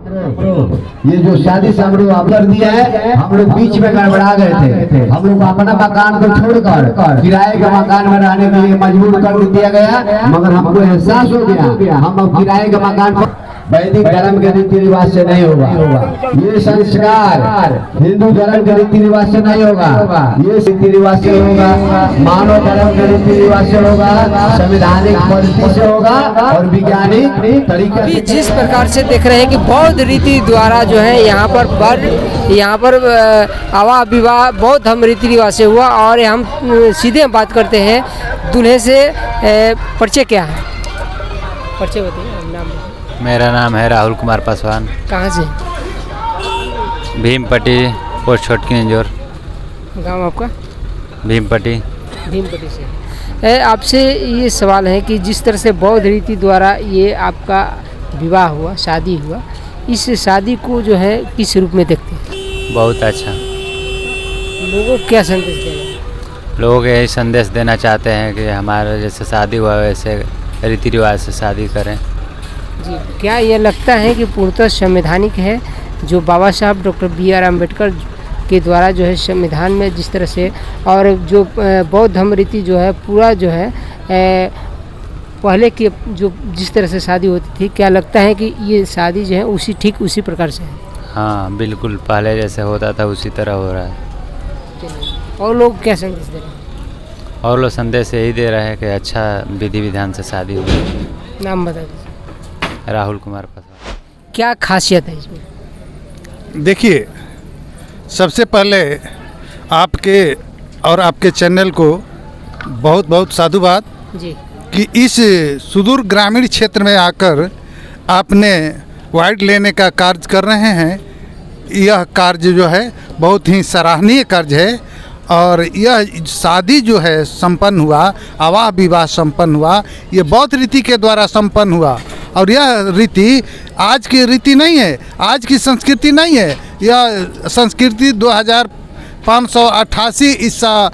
ये जो शादी समारोह आप कर दिया है, हम लोग बीच में गड़बड़ा गए थे। हम लोग अपना मकान को छोड़कर किराए के मकान में रहने के लिए मजबूर कर दिया गया, मगर हमको एहसास हो गया हम अब किराए के मकान पर वैदिक धर्म के रीति रिवाज से नहीं होगा। ये संस्कार हिंदू धर्म के रीति रिवाज से नहीं होगा, ये रीति रिवाज से होगा, मानव धर्म के रीति रिवाज से होगा, संवैधानिक पद्धति से होगा और वैज्ञानिक तरीके अभी जिस प्रकार से देख रहे हैं कि बौद्ध रीति द्वारा जो है यहाँ पर आवाह विवाह बौद्ध धर्म रीति रिवाज से हुआ। और हम सीधे बात करते हैं दूल्हे से। परिचय क्या है? परिचय बताइए, नाम। मेरा नाम है राहुल कुमार पासवान। कहाँ से? भीमपट्टी, पोस्ट छोटकी इंजोर। गांव आपका? भीमपट्टी से। आपसे ये सवाल है कि जिस तरह से बौद्ध रीति द्वारा ये आपका विवाह हुआ, शादी हुआ, इस शादी को जो है किस रूप में देखते हैं? बहुत अच्छा। लोगों को क्या संदेश देना? लोग यही संदेश देना चाहते हैं कि हमारा जैसे शादी हुआ वैसे रीति रिवाज से शादी करें। जी, क्या ये लगता है कि पूर्णतः संवैधानिक है जो बाबा साहब डॉक्टर B.R. अम्बेडकर के द्वारा जो है संविधान में जिस तरह से, और जो बौद्ध धर्म रीति जो है पूरा जो है पहले की जो जिस तरह से शादी होती थी, क्या लगता है कि ये शादी जो है उसी प्रकार से है? हाँ बिल्कुल, पहले जैसे होता था उसी तरह हो रहा है। और लोग क्या संदेश दे रहे हैं? और लोग संदेश यही दे रहे हैं कि अच्छा विधि विधान से शादी हुई। नाम बता दीजिए। राहुल कुमार पासवान। क्या खासियत है इसमें? देखिए, सबसे पहले आपके और आपके चैनल को बहुत बहुत साधुवाद जी कि इस सुदूर ग्रामीण क्षेत्र में आकर आपने वाइड लेने का कार्य कर रहे हैं। यह कार्य जो है बहुत ही सराहनीय कार्य है। और यह शादी जो है संपन्न हुआ, आवाह विवाह संपन्न हुआ, ये बौद्ध रीति के द्वारा संपन्न हुआ। और यह रीति आज की रीति नहीं है, आज की संस्कृति नहीं है। यह संस्कृति 2588 ईसा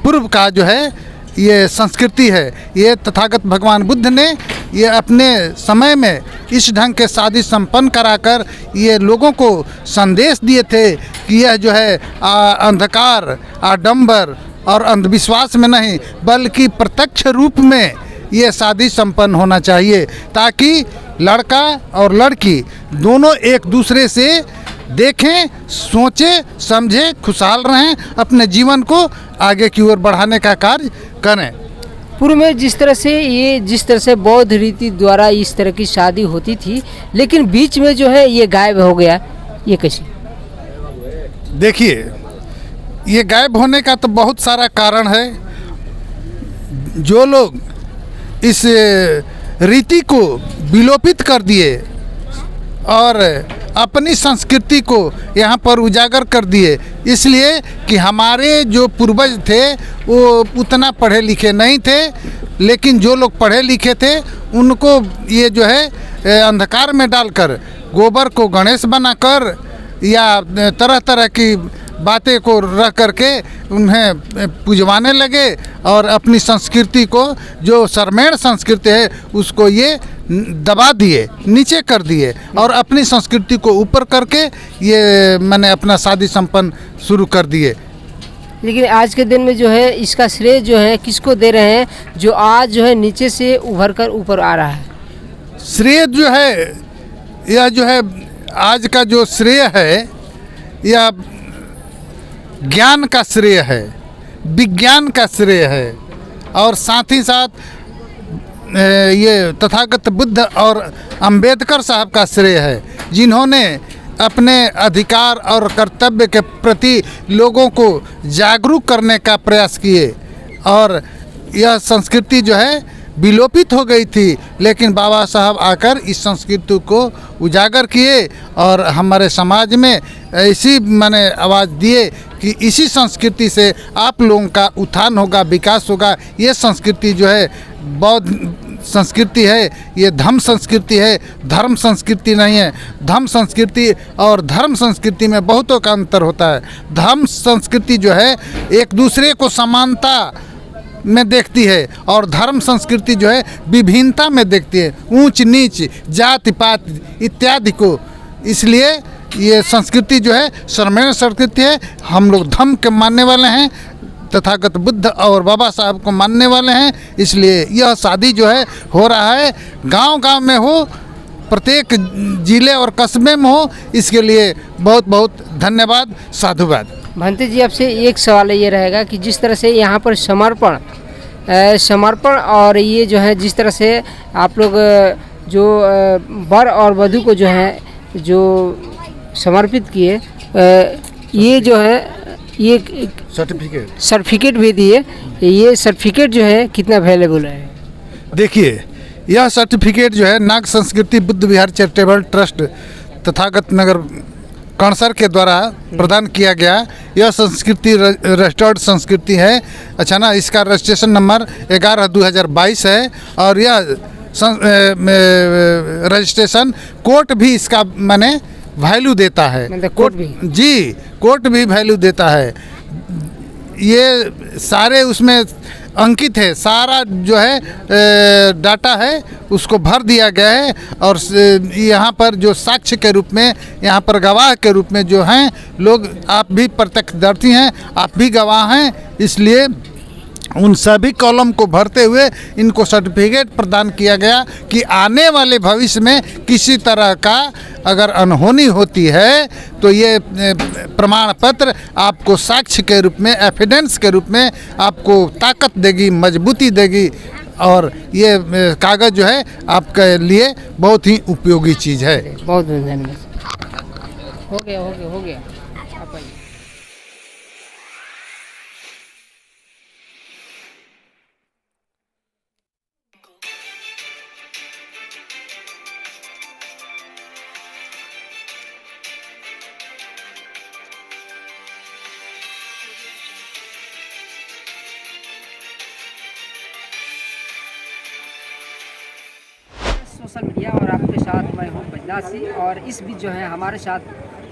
पूर्व का जो है ये संस्कृति है। ये तथागत भगवान बुद्ध ने ये अपने समय में इस ढंग के शादी संपन्न कराकर ये लोगों को संदेश दिए थे कि यह जो है अंधकार, आडंबर और अंधविश्वास में नहीं बल्कि प्रत्यक्ष रूप में ये शादी संपन्न होना चाहिए, ताकि लड़का और लड़की दोनों एक दूसरे से देखें, सोचें, समझें, खुशहाल रहें, अपने जीवन को आगे की ओर बढ़ाने का कार्य करें। पूर्व में जिस तरह से बौद्ध रीति द्वारा इस तरह की शादी होती थी, लेकिन बीच में जो है ये गायब हो गया, ये कैसे? देखिए, ये गायब होने का तो बहुत सारा कारण है। जो लोग इस रीति को विलोपित कर दिए और अपनी संस्कृति को यहाँ पर उजागर कर दिए, इसलिए कि हमारे जो पूर्वज थे वो उतना पढ़े लिखे नहीं थे, लेकिन जो लोग पढ़े लिखे थे उनको ये जो है अंधकार में डालकर गोबर को गणेश बनाकर या तरह तरह की बातें को रख करके उन्हें पुजवाने लगे और अपनी संस्कृति को, जो सरमेड़ संस्कृति है, उसको ये दबा दिए, नीचे कर दिए और अपनी संस्कृति को ऊपर करके ये मैंने अपना शादी संपन्न शुरू कर दिए। लेकिन आज के दिन में जो है इसका श्रेय जो है किसको दे रहे हैं, जो आज जो है नीचे से उभर कर ऊपर आ रहा है? श्रेय जो है, यह जो है आज का जो श्रेय है, यह ज्ञान का श्रेय है, विज्ञान का श्रेय है और साथ ही साथ ये तथागत बुद्ध और अंबेडकर साहब का श्रेय है, जिन्होंने अपने अधिकार और कर्तव्य के प्रति लोगों को जागरूक करने का प्रयास किए। और यह संस्कृति जो है विलोपित हो गई थी, लेकिन बाबा साहब आकर इस संस्कृति को उजागर किए और हमारे समाज में ऐसी मैंने आवाज़ दिए कि इसी संस्कृति से आप लोगों का उत्थान होगा, विकास होगा। ये संस्कृति जो है बौद्ध संस्कृति है, ये धम्म संस्कृति है, धर्म संस्कृति नहीं है। धम्म संस्कृति और धर्म संस्कृति में बहुतों का अंतर होता है। धर्म संस्कृति जो है एक दूसरे को समानता में देखती है और धर्म संस्कृति जो है विभिन्नता में देखती है, ऊंच नीच, जाति पात इत्यादि को इसलिए ये संस्कृति जो है श्रमण संस्कृति है। हम लोग धम्म के मानने वाले हैं, तथागत बुद्ध और बाबा साहब को मानने वाले हैं। इसलिए यह शादी जो है हो रहा है, गांव-गांव में हो, प्रत्येक जिले और कस्बे में हो। इसके लिए बहुत बहुत धन्यवाद, साधुवाद। भंते जी, आपसे एक सवाल ये रहेगा कि जिस तरह से यहाँ पर समर्पण और ये जो है जिस तरह से आप लोग जो वर और वधू को जो है जो समर्पित किए, ये जो है ये सर्टिफिकेट भी दिए, ये सर्टिफिकेट जो है कितना वैल्यूबल है? देखिए, यह सर्टिफिकेट जो है नाग संस्कृति बुद्ध विहार चैरिटेबल ट्रस्ट तथागत नगर कणसर के द्वारा प्रदान किया गया। यह संस्कृति रजिस्टर्ड संस्कृति है। अच्छा ना, इसका रजिस्ट्रेशन नंबर 11/2022 है और यह रजिस्ट्रेशन कोर्ट भी इसका माने वैल्यू देता है। कोर्ट भी जी, कोर्ट भी वैल्यू देता है। ये सारे उसमें अंकित है, सारा जो है डाटा है उसको भर दिया गया है। और यहाँ पर जो साक्ष्य के रूप में, यहाँ पर गवाह के रूप में जो हैं लोग, आप भी प्रत्यक्षदर्शी हैं, आप भी गवाह हैं। इसलिए उन सभी कॉलम को भरते हुए इनको सर्टिफिकेट प्रदान किया गया कि आने वाले भविष्य में किसी तरह का अगर अनहोनी होती है तो ये प्रमाण पत्र आपको साक्ष्य के रूप में, एविडेंस के रूप में आपको ताकत देगी, मजबूती देगी। और ये कागज़ जो है आपके लिए बहुत ही उपयोगी चीज़ है। बहुत धन्यवाद। हो गया आप आइए। सोशल मीडिया और आपके साथ मैं हूँ बजनाथ सिंह। और इस बीच जो है हमारे साथ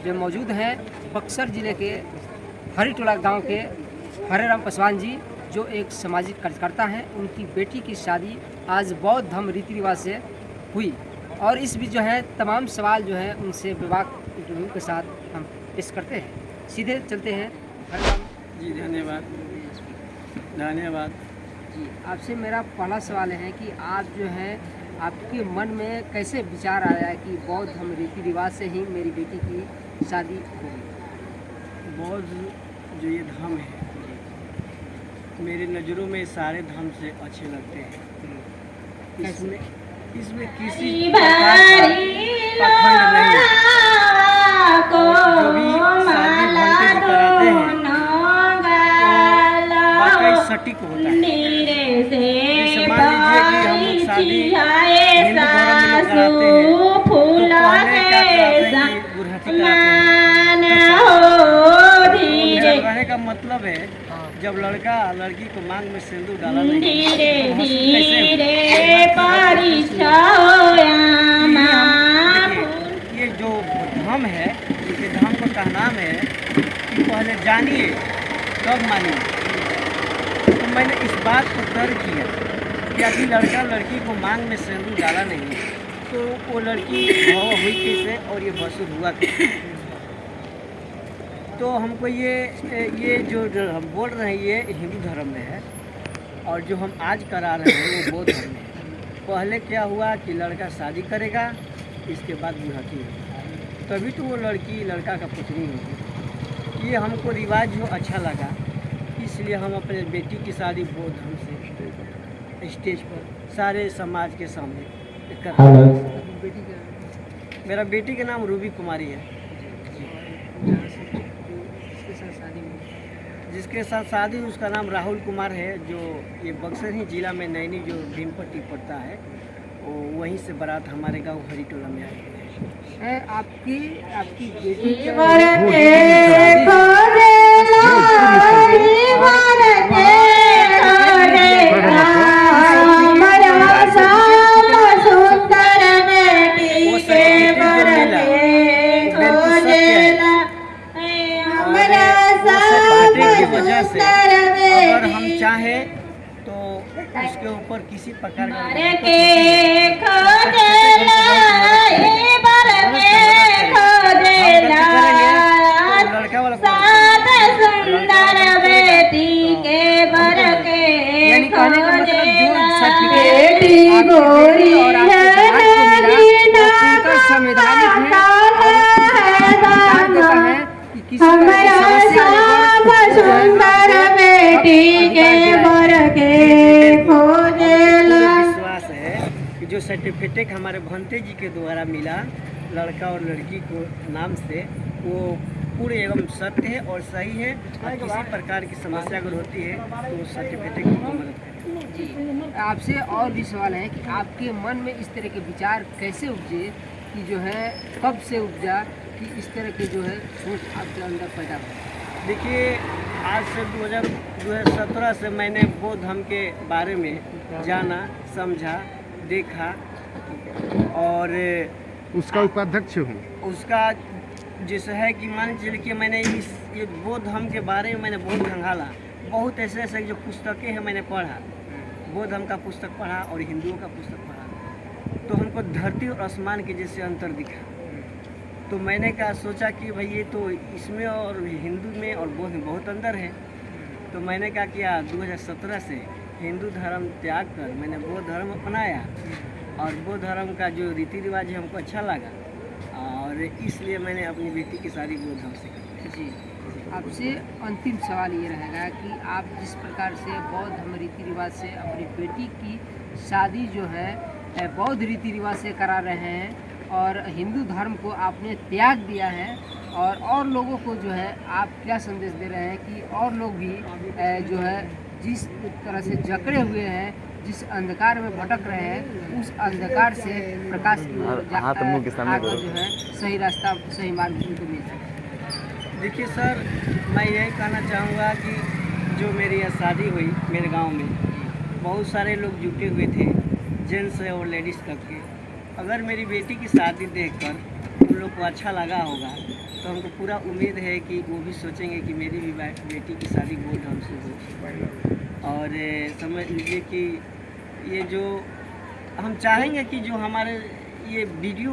जो मौजूद हैं बक्सर ज़िले के हरिटोला गांव के हरेराम पासवान जी, जो एक सामाजिक कार्यकर्ता हैं। उनकी बेटी की शादी आज बौद्ध धर्म रीति रिवाज से हुई। और इस बीच जो है तमाम सवाल जो है उनसे विभाग इंटरव्यू के साथ हम पेश करते हैं। सीधे चलते हैं हरेराम जी। धन्यवाद जी। आपसे मेरा पहला सवाल है कि आप जो है आपके मन में कैसे विचार आया है कि बौद्ध धर्म रीति रिवाज से ही मेरी बेटी की शादी होगी? बौद्ध जो ये धर्म है, मेरी नज़रों में सारे धर्म से अच्छे लगते हैं। इसमें किसी प्रकार का पाखंड नहीं है। जो भी शादी भंते जी कराते हैं वाकई सटीक होता है। जैसे मान लीजिए कि हम लोग शादी हिंदू धर्म में लोग कराते हैं तो पहले क्या कराते हैं कि गुरहथी कराते हैं। कहने का मतलब है जब लड़का लड़की को मांग में सिंदूर डाला नहीं, ये जो धर्म है, ये धर्म का कहनाम है कि पहले जानिए तब मानिए। तो मैंने इस बात को तर्क किया कि अभी लड़का लड़की को मांग में सिंदूर डाला नहीं तो वो लड़की भव हुई कैसे और ये भसुर हुआ कैसे। तो हमको ये जो हम बोल रहे हैं ये हिंदू धर्म में है और जो हम आज करा रहे हैं वो बौद्ध धर्म में है। पहले क्या हुआ कि लड़का शादी करेगा, इसके बाद गुरहथी होगा, तभी तो वो लड़की लड़का का पुत्री होगी। ये हमको रिवाज जो अच्छा लगा, इसलिए हम अपने बेटी की शादी बौद्ध धर्म से स्टेज पर सारे समाज के सामने कर रहे हैं। मेरा बेटी का नाम रूबी कुमारी है। जिसके साथ शादी उसका नाम राहुल कुमार है, जो ये बक्सर ही जिला में नैनी जो भीमपट्टी पड़ता है, वो वहीं से बारात हमारे गांव हरिटोला में आई है। आपकी बेटी की वजह से अगर हम चाहें तो उसके ऊपर किसी प्रकार का गोरी है नगीना संवैधानिक है हमारा साफ सुंदर बेटी के बर के खोजेला। विश्वास है कि जो सर्टिफिकेट हमारे भंते जी के द्वारा मिला लड़का और लड़की को नाम से, वो पूर्ण एवं सत्य है और सही है। और किसी प्रकार की समस्या अगर होती है तो उस सर्टिफिकेट की मदद करें। जी, आपसे और भी सवाल है कि आपके मन में इस तरह के विचार कैसे उपजे कि जो है कब से उपजा कि इस तरह के जो है सोच आपके अंदर पैदा हो? देखिए, आज से 2017 से मैंने बौद्ध धर्म के बारे में जाना, समझा, देखा और उसका उपाध्यक्ष हूँ। उसका जैसे है कि मान लीजिए कि मैंने ये बौद्ध धर्म के बारे में मैंने बहुत खंगाला, बहुत ऐसे ऐसे जो पुस्तकें हैं मैंने पढ़ा, बौद्ध धर्म का पुस्तक पढ़ा और हिंदुओं का पुस्तक पढ़ा, तो हमको धरती और आसमान के जैसे अंतर दिखा। तो मैंने कहा सोचा कि भाई ये तो इसमें और हिंदू में और बौद्ध में बहुत अंतर है। तो मैंने कहा कि 2017 से हिंदू धर्म त्याग कर मैंने बौद्ध धर्म अपनाया और बौद्ध धर्म का जो रीति रिवाज है हमको अच्छा लगा और इसलिए मैंने अपनी बेटी की शादी बौद्ध धर्म से की। जी, आपसे अंतिम सवाल ये रहेगा कि आप जिस प्रकार से बौद्ध धर्म रीति रिवाज से अपनी बेटी की शादी जो है बौद्ध रीति रिवाज से करा रहे हैं और हिंदू धर्म को आपने त्याग दिया है और लोगों को जो है आप क्या संदेश दे रहे हैं कि और लोग भी जो है जिस तरह से जकड़े हुए हैं, जिस अंधकार में भटक रहे हैं, उस अंधकार से प्रकाश की ओर आकर जो है सही रास्ता, सही मार्ग उनको मिल सके? देखिए सर, मैं यही कहना चाहूँगा कि जो मेरी यह शादी हुई मेरे गांव में, बहुत सारे लोग जुटे हुए थे, जेंट्स और लेडीज़ तक के। अगर मेरी बेटी की शादी देखकर उन लोग को अच्छा लगा होगा तो हमको पूरा उम्मीद है कि वो भी सोचेंगे कि मेरी भी बेटी की शादी बौद्ध धर्म से हो। और समझ लीजिए कि ये जो हम चाहेंगे कि जो हमारे ये वीडियो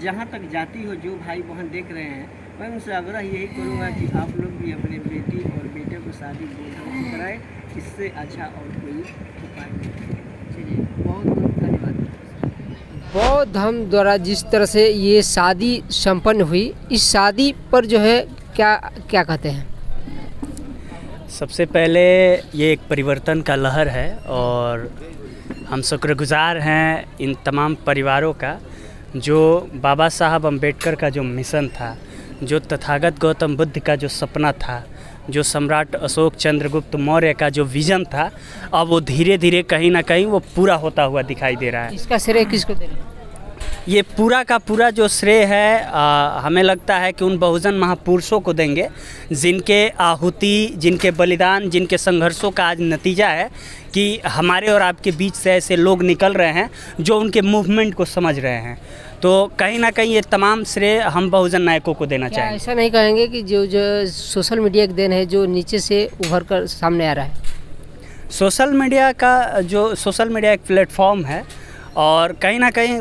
जहाँ तक जाती हो, जो भाई बहन देख रहे हैं, मैं उनसे आग्रह यही करूँगा कि आप लोग भी अपने बेटी और बेटे को शादी बौद्ध धर्म से कराएं। इससे अच्छा और कोई उपाय नहीं। चलिए, बहुत बहुत धन्यवाद। बौद्ध धर्म द्वारा जिस तरह से ये शादी संपन्न हुई, इस शादी पर जो है क्या कहते हैं? सबसे पहले ये एक परिवर्तन का लहर है और हम शुक्रगुजार हैं इन तमाम परिवारों का जो बाबा साहब अम्बेडकर का जो मिशन था, जो तथागत गौतम बुद्ध का जो सपना था, जो सम्राट अशोक चंद्रगुप्त मौर्य का जो विज़न था, अब वो धीरे धीरे कहीं ना कहीं वो पूरा होता हुआ दिखाई दे रहा है। इसका श्रेय किसको दे रहे हैं? ये पूरा का पूरा जो श्रेय है हमें लगता है कि उन बहुजन महापुरुषों को देंगे जिनके आहुति, जिनके बलिदान, जिनके संघर्षों का आज नतीजा है कि हमारे और आपके बीच से ऐसे लोग निकल रहे हैं जो उनके मूवमेंट को समझ रहे हैं। तो कहीं ना कहीं ये तमाम श्रेय हम बहुजन नायकों को देना चाहेंगे। ऐसा नहीं कहेंगे कि जो सोशल मीडिया की देन है, जो नीचे से उभर कर सामने आ रहा है? सोशल मीडिया एक प्लेटफॉर्म है और कहीं ना कहीं